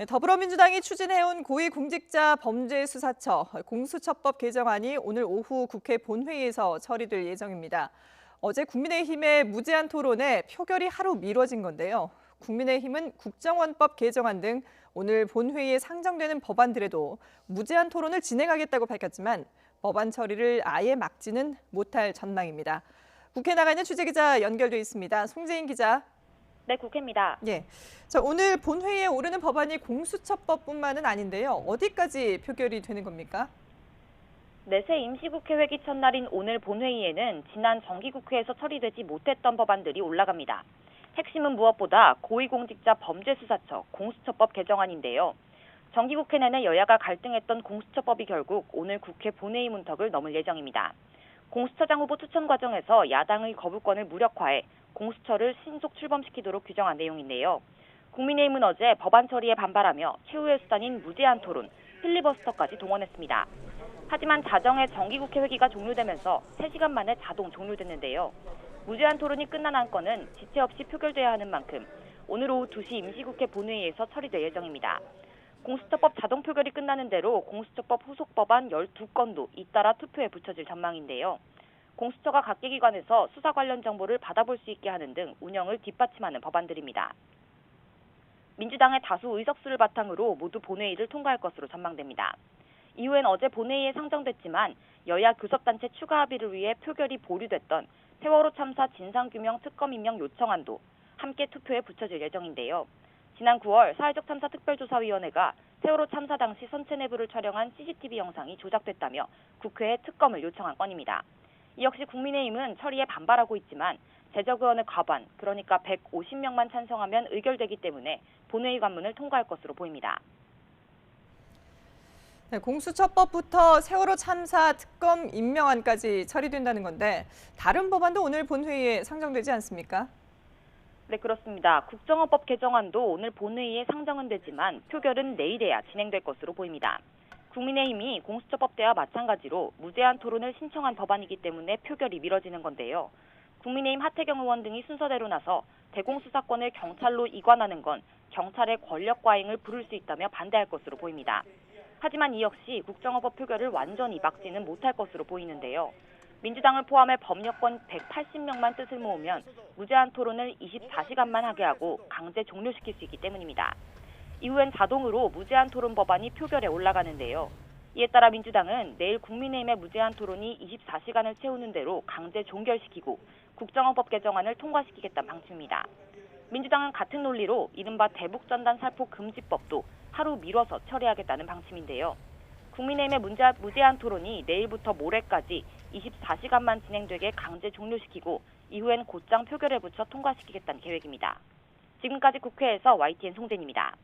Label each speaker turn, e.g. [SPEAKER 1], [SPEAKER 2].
[SPEAKER 1] 네, 더불어민주당이 추진해온 고위공직자 범죄수사처 공수처법 개정안이 오늘 오후 국회 본회의에서 처리될 예정입니다. 어제 국민의힘의 무제한 토론에 표결이 하루 미뤄진 건데요. 국민의힘은 국정원법 개정안 등 오늘 본회의에 상정되는 법안들에도 무제한 토론을 진행하겠다고 밝혔지만 법안 처리를 아예 막지는 못할 전망입니다. 국회 나가 있는 취재기자 연결돼 있습니다. 송재인 기자.
[SPEAKER 2] 네, 국회입니다.
[SPEAKER 1] 예. 자, 오늘 본회의에 오르는 법안이 공수처법뿐만은 아닌데요. 어디까지 표결이 되는 겁니까?
[SPEAKER 2] 네, 새 임시국회 회기 첫날인 오늘 본회의에는 지난 정기국회에서 처리되지 못했던 법안들이 올라갑니다. 핵심은 무엇보다 고위공직자 범죄수사처 공수처법 개정안인데요. 정기국회 내내 여야가 갈등했던 공수처법이 결국 오늘 국회 본회의 문턱을 넘을 예정입니다. 공수처장 후보 추천 과정에서 야당의 거부권을 무력화해 공수처를 신속 출범시키도록 규정한 내용인데요. 국민의힘은 어제 법안 처리에 반발하며 최후의 수단인 무제한 토론, 필리버스터까지 동원했습니다. 하지만 자정에 정기국회 회기가 종료되면서 3시간 만에 자동 종료됐는데요. 무제한 토론이 끝난 안건은 지체 없이 표결돼야 하는 만큼 오늘 오후 2시 임시국회 본회의에서 처리될 예정입니다. 공수처법 자동 표결이 끝나는 대로 공수처법 후속 법안 12건도 잇따라 투표에 붙여질 전망인데요. 공수처가 각계 기관에서 수사 관련 정보를 받아볼 수 있게 하는 등 운영을 뒷받침하는 법안들입니다. 민주당의 다수 의석수를 바탕으로 모두 본회의를 통과할 것으로 전망됩니다. 이후엔 어제 본회의에 상정됐지만 여야 교섭단체 추가 합의를 위해 표결이 보류됐던 세월호 참사 진상규명 특검 임명 요청안도 함께 투표에 붙여질 예정인데요. 지난 9월 사회적 참사 특별조사위원회가 세월호 참사 당시 선체 내부를 촬영한 CCTV 영상이 조작됐다며 국회에 특검을 요청한 건입니다. 이 역시 국민의힘은 처리에 반발하고 있지만 제적의원의 과반, 그러니까 150명만 찬성하면 의결되기 때문에 본회의 관문을 통과할 것으로 보입니다.
[SPEAKER 1] 네, 공수처법부터 세월호 참사 특검 임명안까지 처리된다는 건데 다른 법안도 오늘 본회의에 상정되지 않습니까?
[SPEAKER 2] 네, 그렇습니다. 국정원법 개정안도 오늘 본회의에 상정은 되지만 표결은 내일에야 진행될 것으로 보입니다. 국민의힘이 공수처법 때와 마찬가지로 무제한 토론을 신청한 법안이기 때문에 표결이 미뤄지는 건데요. 국민의힘 하태경 의원 등이 순서대로 나서 대공수사권을 경찰로 이관하는 건 경찰의 권력 과잉을 부를 수 있다며 반대할 것으로 보입니다. 하지만 이 역시 국정원법 표결을 완전히 막지는 못할 것으로 보이는데요. 민주당을 포함해 법여권 180명만 뜻을 모으면 무제한 토론을 24시간만 하게 하고 강제 종료시킬 수 있기 때문입니다. 이후엔 자동으로 무제한 토론 법안이 표결에 올라가는데요. 이에 따라 민주당은 내일 국민의힘의 무제한 토론이 24시간을 채우는 대로 강제 종결시키고 국정원법 개정안을 통과시키겠다는 방침입니다. 민주당은 같은 논리로 이른바 대북전단 살포 금지법도 하루 미뤄서 처리하겠다는 방침인데요. 국민의힘의 무제한 토론이 내일부터 모레까지 24시간만 진행되게 강제 종료시키고 이후엔 곧장 표결에 붙여 통과시키겠다는 계획입니다. 지금까지 국회에서 YTN 송재인입니다.